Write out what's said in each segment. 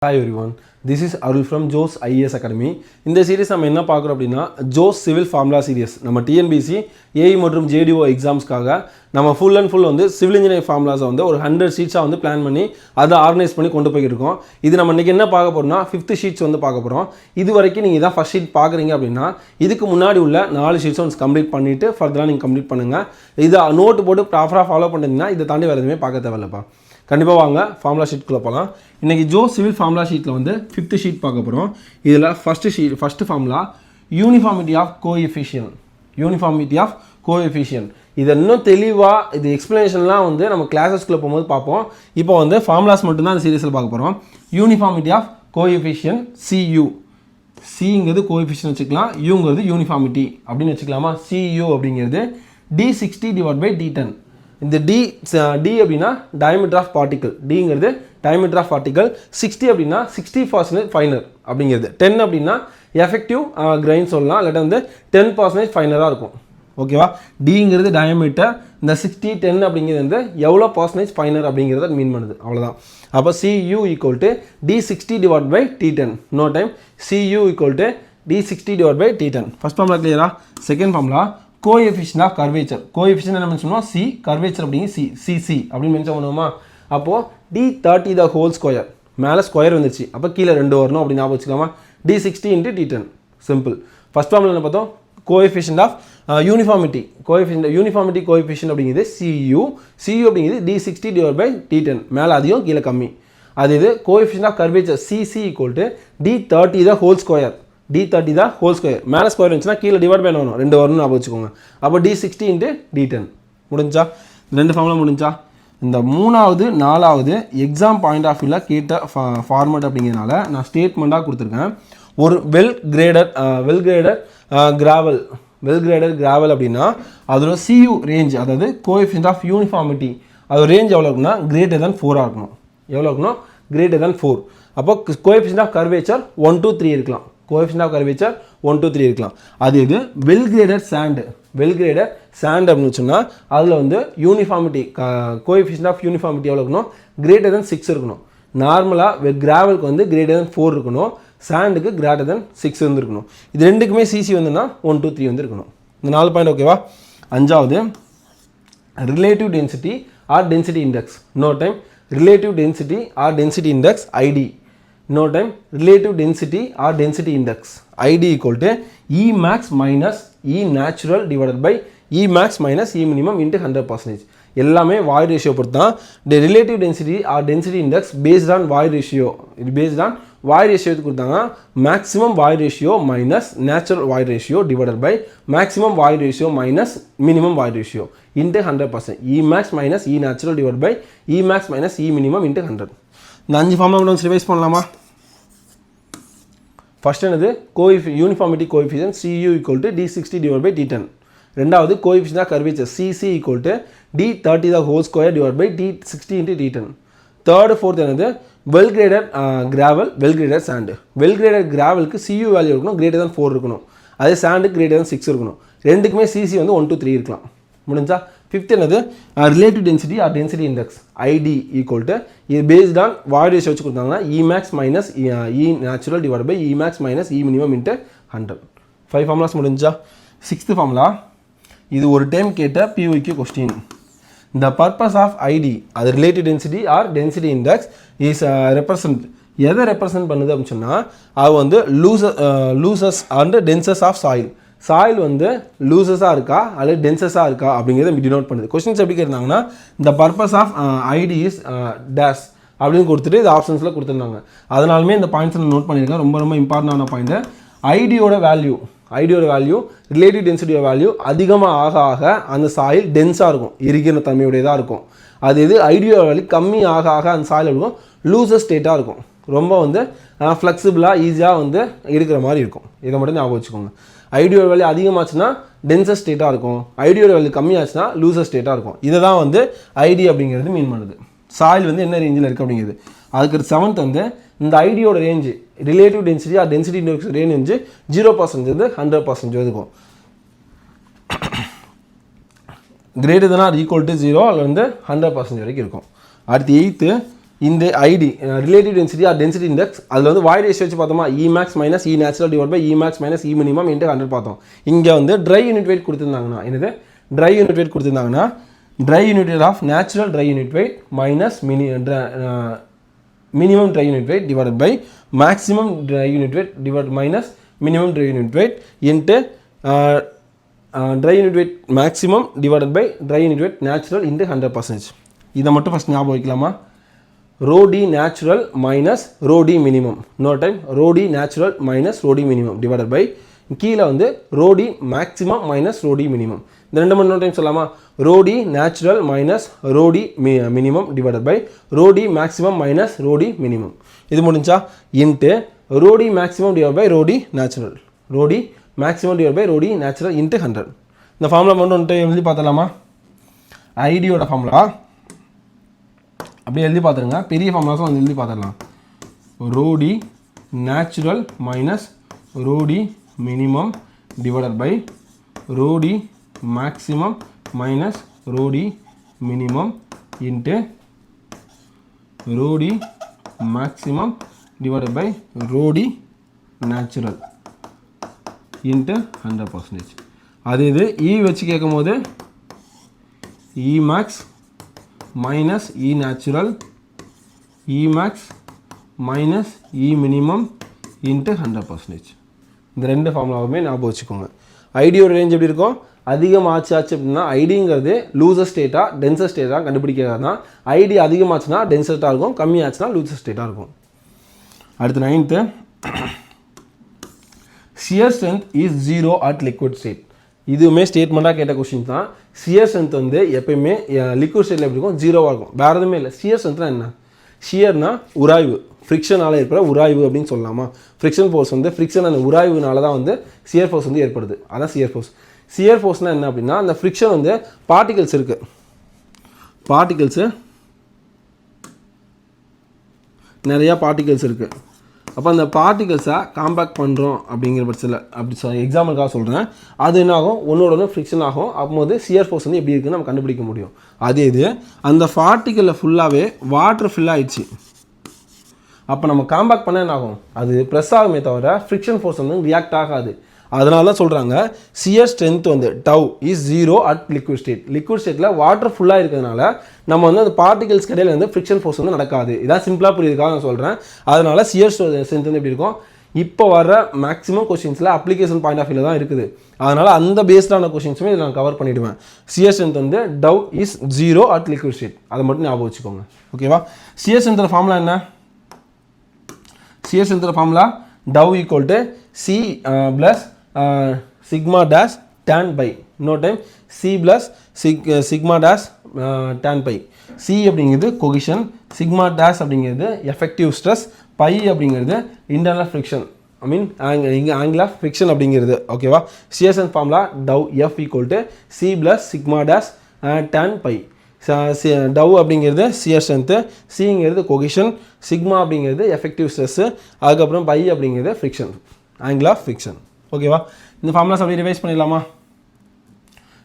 Hi everyone, this is Arul from Joe's IAS Academy. இந்த series நம்ம என்ன பார்க்குறோம் அப்படின்னா ஜோஸ் சிவில் ஃபார்முலா சீரிஸ். நம்ம டிஎன்பிசி ஏஇ மற்றும் ஜேடிஓ எக்ஸாம்ஸ்க்காக நம்ம ஃபுல் அண்ட் ஃபுல் வந்து சிவில் இன்ஜினியரிங் ஃபார்முலாஸை வந்து ஒரு 100 ஷீட்ஸாக வந்து பிளான் பண்ணி அதை ஆர்கனைஸ் பண்ணி கொண்டு போயிருக்கோம். இது நம்ம இன்றைக்கி என்ன பார்க்க போகிறோம்னா 5th ஷீட்ஸ் வந்து பார்க்க போகிறோம். இது வரைக்கும் நீங்கள் இதான் ஃபஸ்ட் ஷீட் பார்க்குறீங்க அப்படின்னா இதுக்கு முன்னாடி உள்ள 4 ஷீட்ஸை வந்து கம்ப்ளீட் பண்ணிவிட்டு ஃபர்தராக நீங்கள் கம்ப்ளீட் பண்ணுங்கள். இதை நோட்டு போட்டு ப்ராப்பராக ஃபாலோ பண்ணிங்கன்னா இதை தாண்டி வேறு எதுவுமே பார்க்க தேவையில்லப்பா. கண்டிப்பாக வாங்க ஃபார்முலா ஷீட்குள்ளே போகலாம். இன்றைக்கி ஜோ சிவில் ஃபார்முலா ஷீட்டில் வந்து 5th ஷீட் பார்க்க போகிறோம். இதில் first formula uniformity of coefficient. இது இன்னும் தெளிவாக இது எக்ஸ்ப்ளனேஷன்லாம் வந்து நம்ம கிளாஸஸ்குள்ளே போகும்போது பார்ப்போம். இப்போ வந்து ஃபார்முலாஸ் மட்டும்தான் அந்த சீரீஸில் பார்க்க போகிறோம். Uniformity of coefficient CU. சிங்கிறது கோஎஃபிஷியன்ட் வச்சுக்கலாம், யூங்கிறது யூனிஃபார்மிட்டி அப்படின்னு வச்சுக்கலாமா. CU அப்படிங்கிறது D60/D10. இந்த டி அப்படின்னா டயமீட்டர் ஆஃப் பார்ட்டிக்கல், டிங்கிறது டயமீட்டர் ஆஃப் பார்ட்டிக்கல், 60 அப்படின்னா 60% ஃபைனர் அப்படிங்கிறது, 10 அப்படின்னா எஃபெக்டிவ் கிரைன் சொல்லலாம், இல்லாட்ட வந்து 10% ஃபைனராக இருக்கும். ஓகேவா, டிங்கிறது டயமீட்டர், இந்த 60 10 அப்படிங்கிறது வந்து எவ்வளோ பர்சன்டேஜ் ஃபைனர் அப்படிங்கிறத மீன் பண்ணுது, அவ்வளோதான். அப்போ CU = D60/T10. No time, CU = D60/T10. First formula கிளியரா? Second formula coefficient of curvature. Coefficient என்ன மென்ஷன் சி, கர்வேச்சர் அப்படிங்க சிசி அப்படின்னு மென்ஷன் பண்ணுவோமா. அப்போது D30² மேலே ஸ்கொயர் வந்துச்சு, அப்போ கீழே 2 வரணும் அப்படின்னு ஞாபகம் வச்சுக்கலாமா. D60 × D10 simple. First formula என்ன பார்த்தோம்? கோஎஃபிஷியன்ட் ஆஃப் யூனிஃபார்மிட்டி கோஎஃபிஷியன்ட் அப்படிங்கிறது CU அப்படிங்கிறது D60/T10, மேலே அதிகம் கீழே கம்மி. அது இது coefficient of curvature CC = D30². D30² மேலே ஸ்கொயர் இருந்துச்சுன்னா கீழே டிவைட் பண்ண வரணும், 2 வரணும் ஞாபகம் வச்சுக்கோங்க. அப்போ D60 × D10 முடிஞ்சா, 2 ஃபார்முலா முடிஞ்சா. இந்த 3வது 4வது எக்ஸாம் பாயிண்ட் ஆஃப் வியூவில் கேட்ட ஃபார்மேட் அப்படிங்கிறதுனால நான் ஸ்டேட்மெண்ட்டாக கொடுத்துருக்கேன். ஒரு வெல் கிரேடட் கிராவல் அப்படின்னா அதோட CU ரேஞ்ச், அதாவது கோஎஃபிஷியன்ட் ஆஃப் யூனிஃபார்மிட்டி, அதோட ரேஞ்ச் எவ்வளோ இருக்குன்னா >4 இருக்கணும். எவ்வளோ இருக்கணும்? >4. அப்போ கோஎஃபிஷியன்ட் ஆஃப் கர்வேச்சர் 1 to 3 இருக்கலாம். கோஎஃபிஷியன்ட் ஆஃப் கர்வேச்சர் 1 to 3 இருக்கலாம். அது இது வெல் கிரேடட் சாண்ட் அப்படின்னு சொன்னால் அதில் வந்து யூனிஃபார்மிட்டி கோஎஃபிஷியன்ட் ஆஃப் யூனிஃபார்மிட்டி எவ்வளோ இருக்கணும்? >6 இருக்கணும். நார்மலாக கிராவலுக்கு வந்து >4 இருக்கணும், சாண்டுக்கு >6 இருக்கணும். இது ரெண்டுக்குமே சிசி வந்துன்னா 1 to 3 வந்து இருக்கணும். இந்த 4 பாயிண்ட் ஓகேவா. 5வது relative density or density index. No time, relative density or density index ID. No time, relative density or density index ID = Emax minus E natural / Emax minus E minimum × 100%. எல்லாமே void ratio பொறுத்து தான். Relative density or density index based on void ratio. இது based on void ratio கொடுத்தாங்க. Maximum void ratio minus natural void ratio / maximum void ratio minus minimum void ratio × 100%. Emax minus E natural / Emax minus E minimum × 100. இந்த 5 formula கூட revise பண்ணலாமா? First என்னது? Uniformity coefficient CU = D60/T10. ரெண்டாவது coefficient of curvature CC = D30² D60 × D10. Third fourth என்னது? Well graded sand. Well graded கிராவலுக்கு CU value இருக்கணும் >4 இருக்கணும், அதே சாண்டுக்கு >6 இருக்கணும். ரெண்டுக்குமே CC வந்து 1 to 3 இருக்கலாம். முடிஞ்சா. ஃபிஃப்த் என்னது? Relative density or density index ID = இது பேஸ்ட் ஆன் வாய்ட் ரேஷியோ வச்சு கொடுத்தாங்கன்னா Emax minus E natural / Emax minus E minimum × 100. 5 formulas முடிஞ்சா. 6th ஃபார்முலா, இது ஒரு டைம் கேட்ட POQ கொஸ்டின். இந்த பர்பஸ் ஆஃப் ID, அது relative density or density index is எதை ரெப்ரசன்ட் பண்ணுது அப்படின்னு சொன்னால் அது வந்து looseness and denseness of soil வந்து லூசஸாக இருக்கா அல்லது டென்சஸாக இருக்கா அப்படிங்கிறத டினோட் பண்ணுது. கொஸ்டின்ஸ் எப்படி கேட்டாங்கன்னா இந்த purpose of ID is dash அப்படின்னு கொடுத்துட்டு இது ஆப்ஷன்ஸில் கொடுத்துருந்தாங்க. அதனாலுமே இந்த பாயிண்ட்ஸை நோட் பண்ணியிருக்கேன். ரொம்ப இம்பார்ட்டண்டான பாயிண்ட்டு. ஐடியோட வேல்யூ ரிலேட்டிவ் டென்சிட்டியோட வேல்யூ அதிகமாக ஆக அந்த சாயில் டென்ஸாக இருக்கும், இருக்கிற தன்மையுடையதாக இருக்கும். அது இது ஐடியோட வேல்யூ கம்மி ஆக அந்த சாயில் இருக்கும் லூசஸ் ஸ்டேட்டாக இருக்கும், ரொம்ப வந்து ஃப்ளெக்சிபிளாக ஈஸியாக வந்து இருக்கிற மாதிரி இருக்கும். இதை மட்டும் ஞாபகம் வச்சுக்கோங்க. ஐடியோட வேல்யூ அதிகமாச்சுன்னா டென்சஸ் ஸ்டேட்டாக இருக்கும், ஐடியோட வேல்யூ கம்மியாச்சுன்னா லூசஸ் ஸ்டேட்டாக இருக்கும். இதை தான் வந்து ID அப்படிங்கிறது மீன் பண்ணுது. சாயில் வந்து என்ன ரேஞ்சில் இருக்குது அப்படிங்கிறது. அதுக்கு 7th வந்து இந்த ஐடியோட range relative density or density index range வந்து 0% இருந்து 100% இருக்கும். >= 0 அல்லது வந்து 100% வரைக்கும் இருக்கும். அடுத்து 8th இந்த ID relative density or density index அதில் வந்து வாய்ட் ரேஷியோ வச்சு பார்த்தோமா e max minus e natural divide by e max minus e minimum into 100 பார்த்தோம். இங்கே வந்து ட்ரை யூனிட் வெயிட் கொடுத்துருந்தாங்கன்னா என்னது ட்ரை யூனிட் வெயிட் கொடுத்துருந்தாங்கன்னா dry unit weight of natural dry unit weight minus minimum dry unit weight divide by maximum dry unit weight divide minus minimum dry unit weight into dry unit weight maximum divide by dry unit weight natural into 100%. இதை மட்டும் first ஞாபகம் வைக்கலாமா? rho d natural minus rho d minimum. No time rho d natural minus rho d minimum divided by கீழே வந்து rho d maximum minus rho d minimum. இந்த ரெண்டு மணி time சொல்லாமா? rho d natural minus rho d minimum divided by rho d maximum minus rho d minimum. இது முடிஞ்சா into rho d maximum divided by rho d natural. rho d maximum divided by rho d natural into 100. இந்த formula மட்டும் எழுதி பார்த்தலாமா? ஐடியோட formula அப்படியே எழுதி பார்த்துருங்க. பெரிய ஃபார்முலாஸும் வந்து எழுதி பார்த்துடலாம். rho d natural minus rho d minimum divided by rho d maximum minus rho d minimum into rho d maximum divided by rho d natural into 100%. அது இது E வச்சு கேட்கும் போது E max minus E natural E max minus E minimum into 100%. இந்த ரெண்டு ஃபார்முலாவுமே ஞாபகம் வச்சுக்கோங்க. ஐடியோட range எப்படி இருக்கும்? அதிகமாச்சு அப்படின்னா ஐடிங்கிறது லூசர் ஸ்டேட்டாக டென்சர் ஸ்டேட்டாக கண்டுபிடிக்கிறது தான். ஐடி அதிகமாச்சுன்னா டென்சர்ட்டாக இருக்கும், கம்மியாச்சுன்னா லூசர் ஸ்டேட்டாக இருக்கும். அடுத்து 9th shear strength is 0 at liquid state. இதுவுமே ஸ்டேட்மெண்ட்டாக கேட்ட கொஸ்டின் தான். சியர் ஸ்ட்ரென்த் வந்து எப்பயுமே லிக்விட் ஸ்டேட்டில் எப்படி இருக்கும்? 0வாக இருக்கும். வேறு எதுவுமே இல்லை. சியர் ஸ்ட்ரென்த்னா என்ன? ஷியர்னா உராய்வு, ஃப்ரிக்ஷனால் ஏற்பட உராய்வு அப்படின்னு சொல்லலாமா? ஃப்ரிக்ஷன் ஃபோர்ஸ் வந்து ஃப்ரிக்ஷன் அந்த உராய்வுனால தான் வந்து சியர் ஃபோர்ஸ் வந்து ஏற்படுது. அதான் சியர் ஃபோர்ஸ். சியர் ஃபோர்ஸ்னால் என்ன அப்படின்னா அந்த ஃப்ரிக்ஷன் வந்து பார்ட்டிகல்ஸ் இருக்குது, பார்ட்டிகல்ஸு நிறையா பார்ட்டிகல்ஸ் இருக்குது. அப்போ அந்த பார்ட்டிகல்ஸை காம்பேக்ட் பண்ணுறோம் அப்படிங்கிற பட்சத்தில் அப்படி எக்ஸாம்பிளுக்காக சொல்கிறேன். அது என்ன ஆகும்? ஒன்றோட ஒன்று ஃப்ரிக்ஷன் ஆகும். அப்போது சியர் ஃபோர்ஸ் வந்து எப்படி இருக்குன்னு நம்ம கண்டுபிடிக்க முடியும். அதே இது அந்த பார்ட்டிகளில் ஃபுல்லாகவே வாட்டர் ஃபில் ஆகிடுச்சு. அப்போ நம்ம காம்பேக்ட் பண்ண என்ன ஆகும்? அது ப்ரெஸ் ஆகுமே தவிர ஃப்ரிக்ஷன் ஃபோர்ஸ் வந்து ரியாக்ட் ஆகாது. அதனால தான் சொல்கிறாங்க சியர் ஸ்ட்ரென்த் வந்து tau is 0 at liquid state. Liquid ஸ்டேட்டில் வாட்டர் ஃபுல்லாக இருக்கிறதுனால நம்ம வந்து அந்த பார்ட்டிகல்ஸ் கடையில் வந்து ஃப்ரிக்ஷன் ஃபோர்ஸ் வந்து நடக்காது. இதான் சிம்பிளாக புரியுதுக்காக நான் சொல்கிறேன். அதனால சியர் ஸ்ட்ரென்த் வந்து எப்படி இருக்கும்? இப்போ வர மேக்ஸிமம் கொஸ்டின்ஸில் அப்ளிகேஷன் பாயிண்ட் ஆஃப் வியூவில் தான் இருக்குது. அதனால் அந்த பேஸ்டான கொஸ்டின்ஸுமே இதில் நான் கவர் பண்ணிவிடுவேன். சியர் ஸ்ட்ரென்த் வந்து tau is 0 at liquid state. அதை மட்டும் ஞாபகம் வச்சுக்கோங்க. ஓகேவா? சியர் ஸ்ட்ரென்த்தோட ஃபார்முலா என்ன? சியர் ஸ்ட்ரென்த்தோட formula tau equal to C plus sigma dash tan pi. No time C plus sigma dash tan pi. C அப்படிங்கிறது cohesion, sigma dash அப்படிங்கிறது effective stress, pi அப்படிங்கிறது internal friction. I mean இங்கே angle of friction அப்படிங்கிறது. ஓகேவா? shear strength formula dou F equal to C plus sigma dash tan pi. Tau அப்படிங்கிறது shear strength, சிங்கிறது cohesion, sigma அப்படிங்கிறது effective stress, அதுக்கப்புறம் phi அப்படிங்கிறது friction, angle of friction. ஓகேவா? இந்த ஃபார்முலாஸ் அப்படியே ரிவைஸ் பண்ணிடலாமா?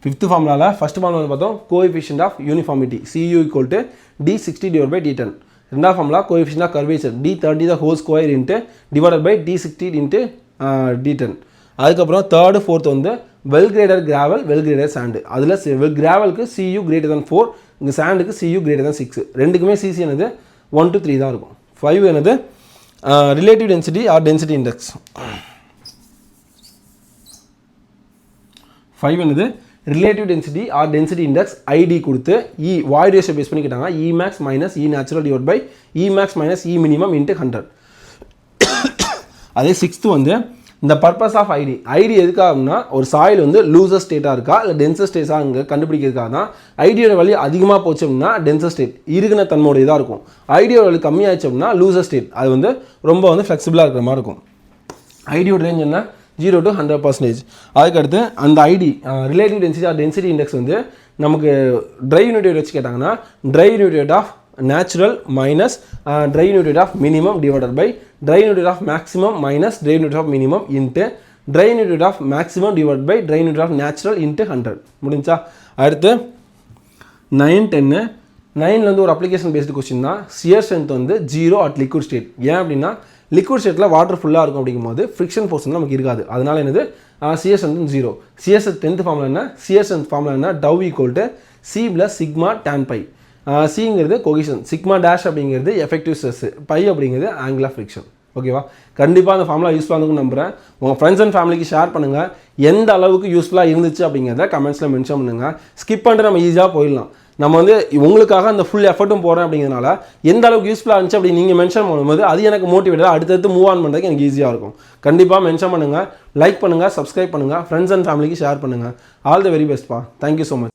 5th ஃபார்முலாவில் ஃபஸ்ட் ஃபார்முலா பார்த்தோம் coefficient of uniformity CU equal to D60 divide by D10. ரெண்டாவது formula coefficient of curvature D30 the whole square into divided by D60 into D10. அதுக்கப்புறம் third fourth வந்து well graded gravel, well graded sand. அதில் கிராவலுக்கு CU greater than 4, இங்கே சாண்டுக்கு CU greater than 6. ரெண்டுக்குமே CC என்னது 1 to 3 தான் இருக்கும். 5 என்னது relative density or density index. 5 என்னது relative density or density index ID கொடுத்து இ வாய்ட் ரேஷியோ பேஸ் பண்ணி கேட்டாங்க. E max minus e natural divide by e max minus e minimum into 100. அதே 6th வந்து இந்த பர்பஸ் ஆஃப் ஐடி. ஐடி எதுக்காகனா ஒரு soil வந்து லூசர் ஸ்டேட்டாக இருக்கா இல்லை டென்சர் ஸ்டேட்டாக இங்கே கண்டுபிடிக்கிறதுக்காக தான். ஐடியோட வழி அதிகமாக போச்சு அப்படின்னா டென்சர் ஸ்டேட் இருக்குன தன்மையோட இதாக இருக்கும். ஐடியோட வழி கம்மியாச்சு அப்படின்னா லூசர் ஸ்டேட், அது வந்து ரொம்ப வந்து ஃப்ளெக்சிபிளாக இருக்கிற மாதிரி இருக்கும். ஐடியோட ரேஞ்ச் என்ன? 0 to 100%. அதுக்கடுத்து அந்த ID relative density or density index வந்து நமக்கு ட்ரை யூனிட் வெயிட் வச்சு கேட்டாங்கன்னா dry unit weight of natural minus dry unit weight of minimum divided by dry unit weight of maximum minus dry unit of minimum into dry unit weight of maximum divide by dry unit of natural into 100. முடிஞ்சா? அடுத்து 9, 10 9லேருந்து ஒரு application based question தான். Shear strength வந்து 0 at liquid state. ஏன் அப்படின்னா liquid ஸ்டேட்டில் water ஃபுல்லாக இருக்கும் அப்படிங்கும்போது ஃப்ரிக்ஷன் ஃபோர்ஸ் வந்து நமக்கு இருக்காது. அதனால என்னது shear strength 0. Shear strength 10th formula என்ன? சியர் ஸ்ட்ரென்த் ஃபார்முலா என்ன? Tau equal to C plus sigma tan phi. சிங்கிறது கொகிஷன், சிக்மா டேஷ் அப்படிங்கிறது எஃபெக்டிவ் ஸ்ட்ரெஸ், பை அப்படிங்கிறது ஆங்கிள் ஆஃப் ஃப்ரிக்ஷன். ஓகேவா? கண்டிப்பாக அந்த ஃபார்முலா யூஸ்ஃபுல்லாக இருக்குன்னு நம்புகிறேன். உங்கள் ஃப்ரெண்ட்ஸ் அண்ட் ஃபேமிலிக்கு ஷேர் பண்ணுங்கள். எந்த அளவுக்கு யூஸ்ஃபுல்லாக இருந்துச்சு அப்படிங்கிறத கமெண்ட்ஸில் மென்ஷன் பண்ணுங்கள். ஸ்கிப் பண்ணிட்டு நம்ம ஈஸியாக போயிடலாம். நம்ம வந்து உங்களுக்காக அந்த ஃபுல் எஃபர்ட்டும் போகிறேன் அப்படிங்கிறதுனால எந்த அளவுக்கு யூஸ்ஃபுல்லாக இருந்துச்சு அப்படி நீங்கள் மென்ஷன் பண்ணும்போது அது எனக்கு மோட்டிவேட்டாக அடுத்தடுத்து மூவ் ஆன் பண்ணுறதுக்கு எனக்கு ஈஸியாக இருக்கும். கண்டிப்பாக மென்ஷன் பண்ணுங்கள், லைக் பண்ணுங்கள், சப்ஸ்கிரைப் பண்ணுங்கள், ஃப்ரெண்ட்ஸ் அண்ட் ஃபேமிலிக்கு ஷேர் பண்ணுங்கள். ஆல் த வெரி பெஸ்ட்பா. Thank you so much.